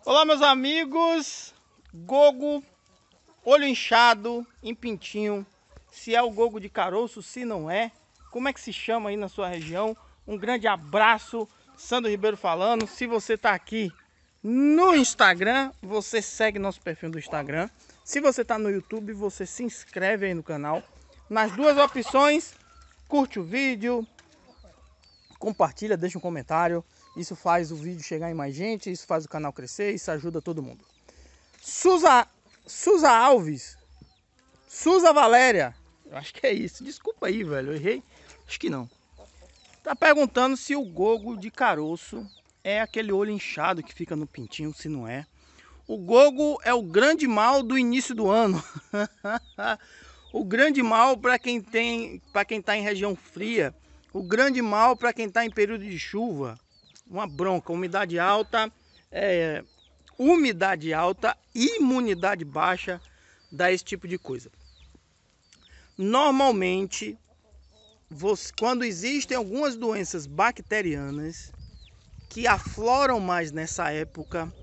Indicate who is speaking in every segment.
Speaker 1: Olá, meus amigos. Gogo, olho inchado, em pintinho. Se é o gogo de caroço, se não é, como é que se chama aí na sua região? Um grande abraço, Sandro Ribeiro falando. Se você está aqui no Instagram, você segue nosso perfil do Instagram. Se você está no YouTube, você se inscreve aí no canal. Nas duas opções, curte o vídeo, compartilha, deixa um comentário. Isso faz o vídeo chegar em mais gente, isso faz o canal crescer, isso ajuda todo mundo. Suza Alves, Suza Valéria, eu acho que é isso. Desculpa aí, velho, eu errei. Acho que não. Tá perguntando se o gogo de caroço é aquele olho inchado que fica no pintinho, se não é. O gogo é o grande mal do início do ano. O grande mal para quem está em região fria. O grande mal para quem está em período de chuva. Uma bronca, umidade alta, imunidade baixa, dá esse tipo de coisa. Normalmente, quando existem algumas doenças bacterianas que afloram mais nessa época,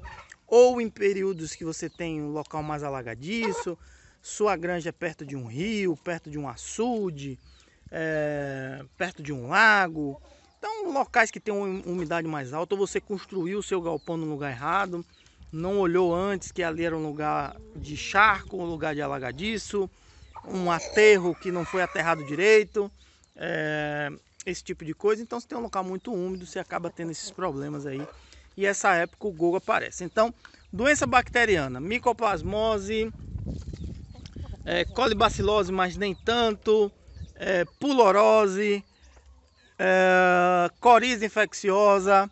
Speaker 1: ou em períodos que você tem um local mais alagadiço, sua granja é perto de um rio, perto de um açude, perto de um lago. Então, locais que tem uma umidade mais alta, ou você construiu o seu galpão no lugar errado, não olhou antes que ali era um lugar de charco, um lugar de alagadiço, um aterro que não foi aterrado direito, esse tipo de coisa. Então, se tem um local muito úmido, você acaba tendo esses problemas aí. E essa época o gogo aparece. Então, doença bacteriana, micoplasmose, colibacilose, mas nem tanto, pulorose, coriza infecciosa,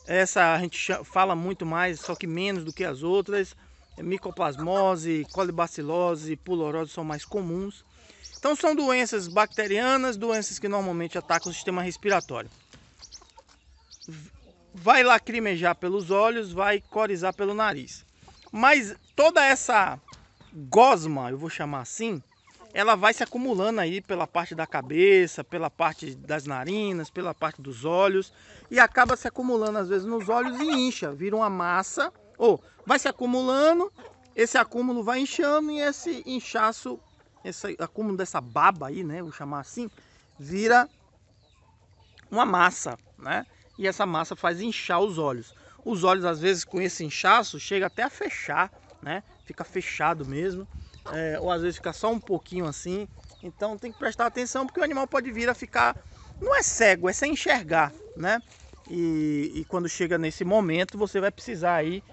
Speaker 1: essa a gente fala muito mais, só que menos do que as outras. Micoplasmose, colibacilose, pulorose são mais comuns. Então são doenças bacterianas, doenças que normalmente atacam o sistema respiratório. Vai lacrimejar pelos olhos, vai corizar pelo nariz. Mas toda essa gosma, eu vou chamar assim, ela vai se acumulando aí pela parte da cabeça, pela parte das narinas, pela parte dos olhos, e acaba se acumulando às vezes nos olhos e incha, vira uma massa, ou vai se acumulando, esse acúmulo vai inchando e esse inchaço, esse acúmulo dessa baba aí, né, vou chamar assim, vira uma massa, né? E essa massa faz inchar os olhos. Os olhos às vezes com esse inchaço chega até a fechar, né? Fica fechado mesmo. Ou às vezes fica só um pouquinho assim. Então tem que prestar atenção, porque o animal pode vir a ficar, não é cego, é sem enxergar, né? E quando chega nesse momento, você vai precisar aí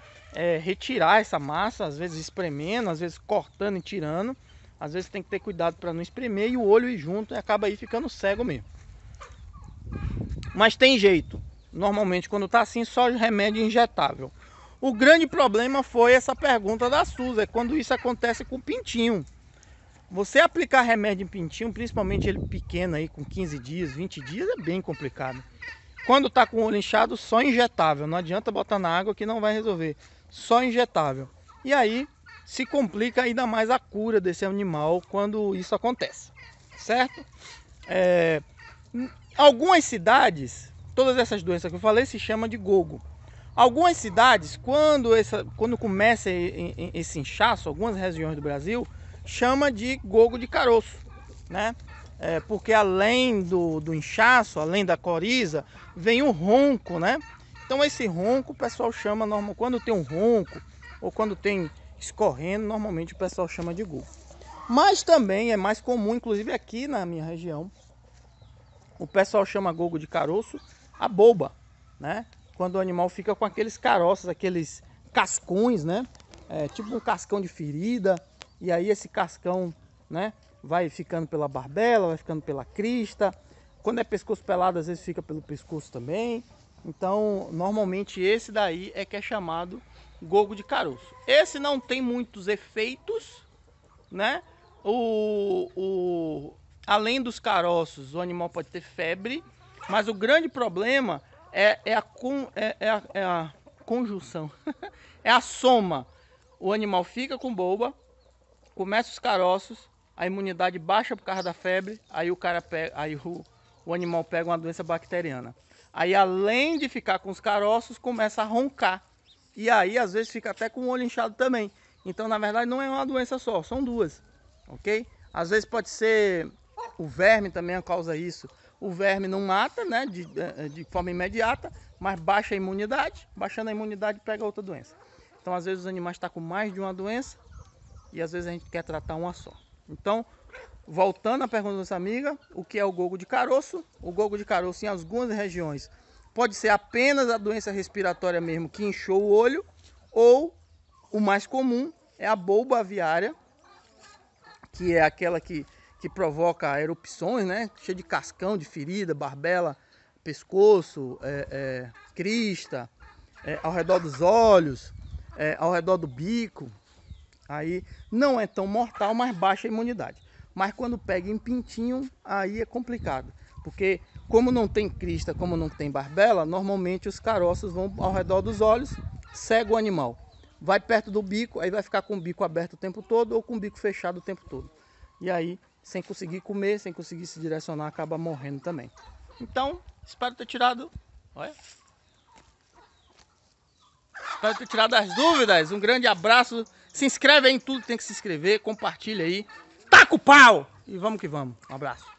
Speaker 1: retirar essa massa, às vezes espremendo, às vezes cortando e tirando. Às vezes tem que ter cuidado para não espremer e o olho ir junto e acaba aí ficando cego mesmo. Mas tem jeito. Normalmente quando tá assim, só remédio injetável. O grande problema foi essa pergunta da Suza, é quando isso acontece com o pintinho. Você aplicar remédio em pintinho, principalmente ele pequeno aí, com 15 dias, 20 dias, é bem complicado. Quando tá com o olho inchado, só injetável. Não adianta botar na água que não vai resolver. Só injetável. E aí se complica ainda mais a cura desse animal quando isso acontece. Certo? Algumas cidades, todas essas doenças que eu falei, se chama de gogo. Algumas cidades, quando começa esse inchaço, algumas regiões do Brasil, chama de gogo de caroço, né? Porque além do inchaço, além da coriza, vem o ronco, né? Então esse ronco o pessoal chama, quando tem um ronco ou quando tem escorrendo, normalmente o pessoal chama de gogo. Mas também é mais comum, inclusive aqui na minha região, o pessoal chama gogo de caroço a boba, né? Quando o animal fica com aqueles caroços, aqueles cascões, né? Tipo um cascão de ferida. E aí esse cascão, né, vai ficando pela barbela, vai ficando pela crista. Quando é pescoço pelado, às vezes fica pelo pescoço também. Então, normalmente esse daí é que é chamado gogo de caroço. Esse não tem muitos efeitos, né? Além dos caroços, o animal pode ter febre, mas o grande problema é a conjunção, é a soma. O animal fica com boba, começa os caroços, a imunidade baixa por causa da febre, aí o animal pega uma doença bacteriana. Aí além de ficar com os caroços, começa a roncar. E aí, às vezes, fica até com o olho inchado também. Então, na verdade, não é uma doença só, são duas, ok? Às vezes pode ser o verme também causa isso. O verme não mata, né, de forma imediata, mas baixa a imunidade. Baixando a imunidade, pega outra doença. Então, às vezes, os animais estão com mais de uma doença e às vezes a gente quer tratar uma só. Então, voltando à pergunta da nossa amiga, o que é o gogo de caroço? O gogo de caroço, em algumas regiões, pode ser apenas a doença respiratória mesmo que inchou o olho, ou o mais comum é a bolba aviária, que é aquela que provoca erupções, né? Cheia de cascão, de ferida, barbela, pescoço, crista, ao redor dos olhos, ao redor do bico. Aí não é tão mortal, mas baixa a imunidade. Mas quando pega em pintinho, aí é complicado. Porque como não tem crista, como não tem barbela, normalmente os caroços vão ao redor dos olhos, cega o animal. Vai perto do bico, aí vai ficar com o bico aberto o tempo todo ou com o bico fechado o tempo todo. E aí, sem conseguir comer, sem conseguir se direcionar, acaba morrendo também. Então, espero ter tirado... Olha. Espero ter tirado as dúvidas. Um grande abraço. Se inscreve aí em tudo que tem que se inscrever. Compartilha aí. Taca o pau! E vamos que vamos. Um abraço.